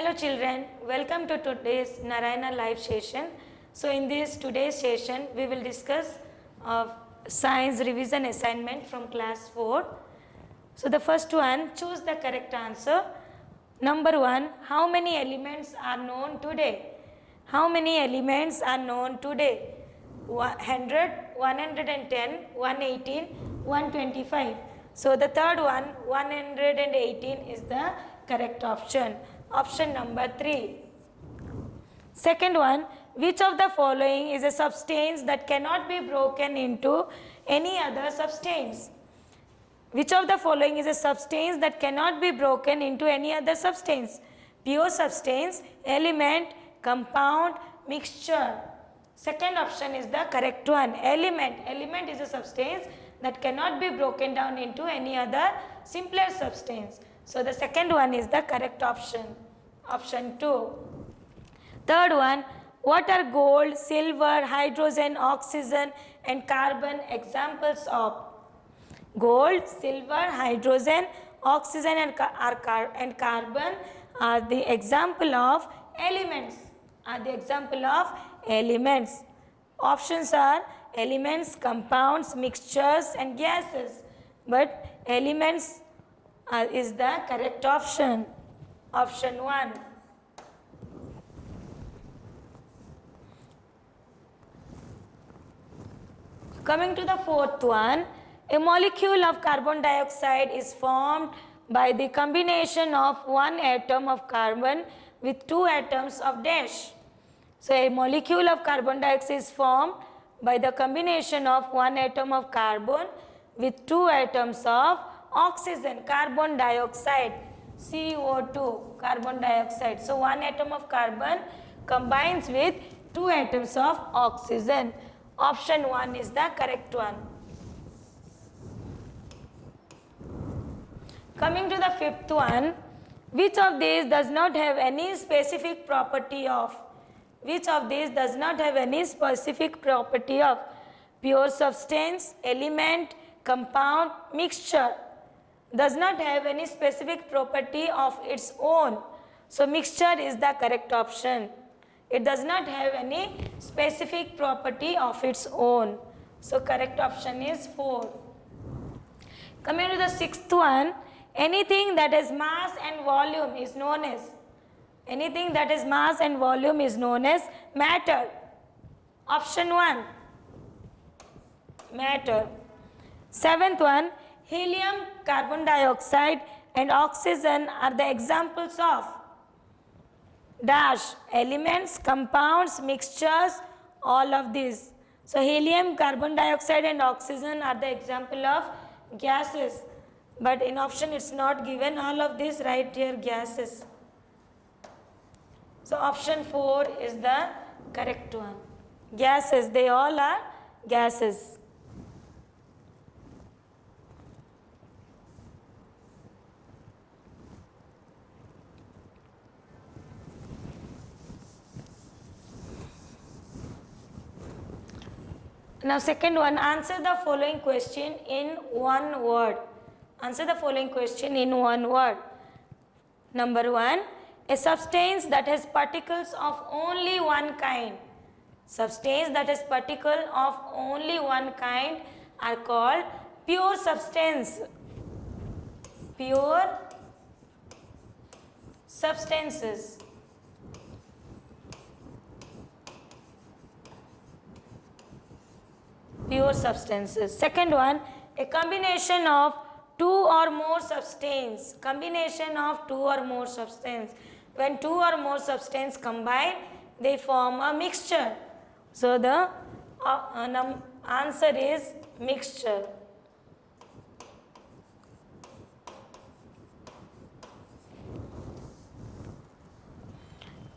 Hello children, welcome to today's Narayana live session. So in this today's session, we will discuss science revision assignment from class 4. So the first one, choose the correct answer. Number 1, how many elements are known today? How many elements are known today? 100, 110, 118, 125. So the third one, 118 is the correct option. Option number 3. Second one, which of the following is a substance that cannot be broken into any other substance? Which of the following is a substance that cannot be broken into any other substance? Pure substance, element, compound, mixture. Second option is the correct one. Element. Element is a substance that cannot be broken down into any other simpler substance. So the second one is the correct option. Option 2. Third one, what are gold, silver, hydrogen, oxygen and carbon examples of? Gold, silver, hydrogen, oxygen and carbon are the example of elements. Options are elements, compounds, mixtures and gases. But elements is the correct option. Option 1. Coming to the fourth one, a molecule of carbon dioxide is formed by the combination of one atom of carbon with two atoms of dash. So a molecule of carbon dioxide is formed by the combination of one atom of carbon with two atoms of oxygen, carbon dioxide, CO2, carbon dioxide. So one atom of carbon combines with two atoms of oxygen. Option 1 is the correct one. Coming to the fifth one, which of these does not have any specific property of? Which of these does not have any specific property of? Pure substance, element, compound, mixture. Does not have any specific property of its own. So mixture is the correct option. It does not have any specific property of its own. So correct option is 4. Coming to the sixth one, anything that has mass and volume is known as? Anything that has mass and volume is known as matter. Option 1, matter. Seventh one, helium, carbon dioxide and oxygen are the examples of dash, elements, compounds, mixtures, all of these. So helium, carbon dioxide and oxygen are the example of gases. But in option it's not given all of these right here gases. So option 4 is the correct one. Gases, they all are gases. Now second one, answer the following question in one word. Answer the following question in one word. Number 1, a substance that has particles of only one kind. Substance that has particles of only one kind are called pure substance. Pure substances. Pure substances. Second one, a combination of two or more substance. Combination of two or more substance. When two or more substance combine, they form a mixture. So the answer is mixture.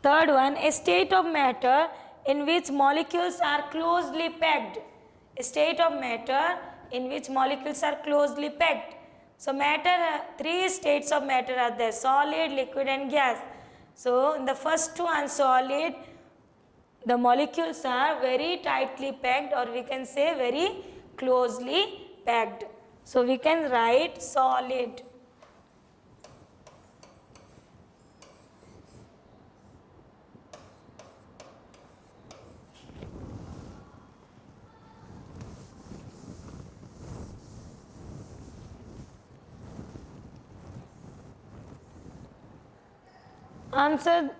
Third one, a state of matter in which molecules are closely packed. A state of matter in which molecules are closely packed. So matter, 3 states of matter are there, solid, liquid and gas. So in the first one, solid, the molecules are very tightly packed, or we can say very closely packed. So we can write solid. Answer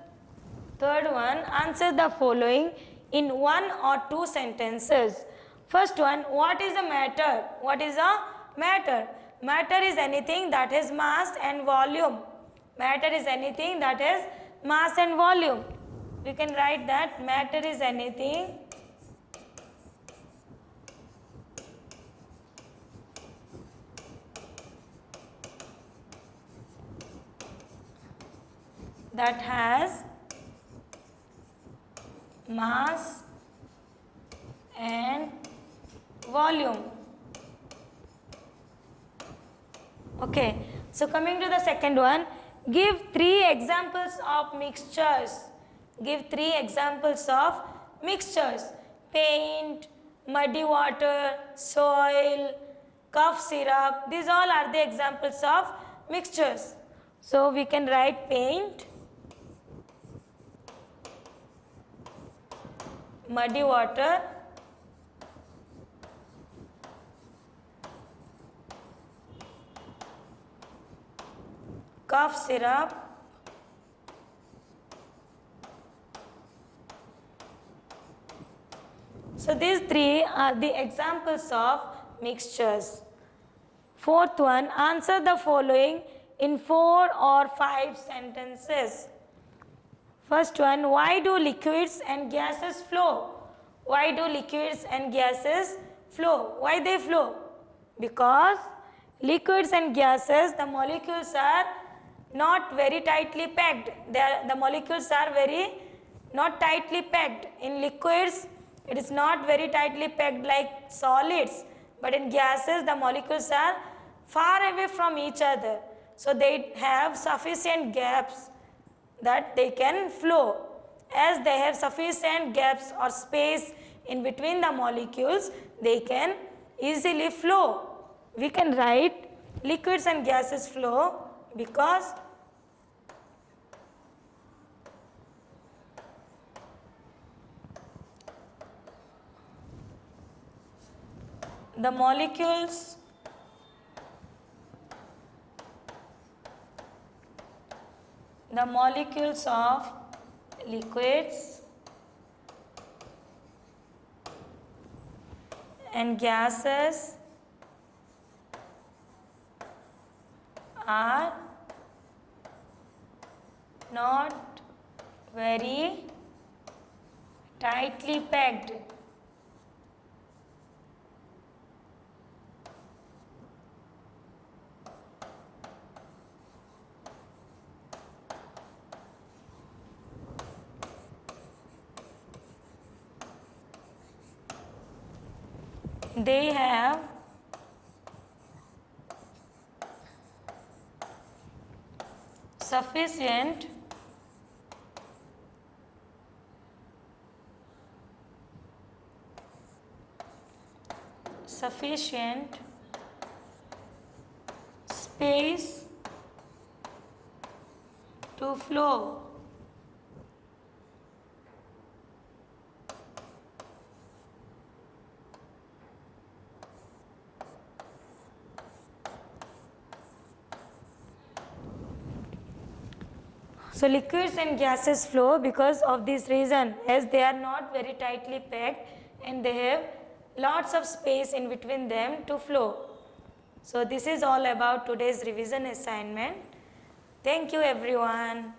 third one. Answer the following in one or two sentences. First one, what is a matter? What is a matter? Matter is anything that has mass and volume. Matter is anything that has mass and volume. We can write that matter is anything that has mass and volume. Okay, so coming to the second one, give 3 examples of mixtures. Give 3 examples of mixtures. Paint, muddy water, soil, cough syrup. These all are the examples of mixtures. So we can write paint, muddy water, cough syrup, so these 3 are the examples of mixtures. Fourth one, answer the following in 4 or 5 sentences. First one, why do liquids and gases flow? Why do liquids and gases flow? Why they flow? Because liquids and gases, the molecules are not very tightly packed. The molecules are very not tightly packed. In liquids, it is not very tightly packed like solids. But in gases, the molecules are far away from each other. So they have sufficient gaps that they can flow. As they have sufficient gaps or space in between the molecules, they can easily flow. We can write liquids and gases flow because the molecules of liquids and gases are not very tightly packed. They have sufficient space to flow. So liquids and gases flow because of this reason, as they are not very tightly packed and they have lots of space in between them to flow. So this is all about today's revision assignment. Thank you everyone.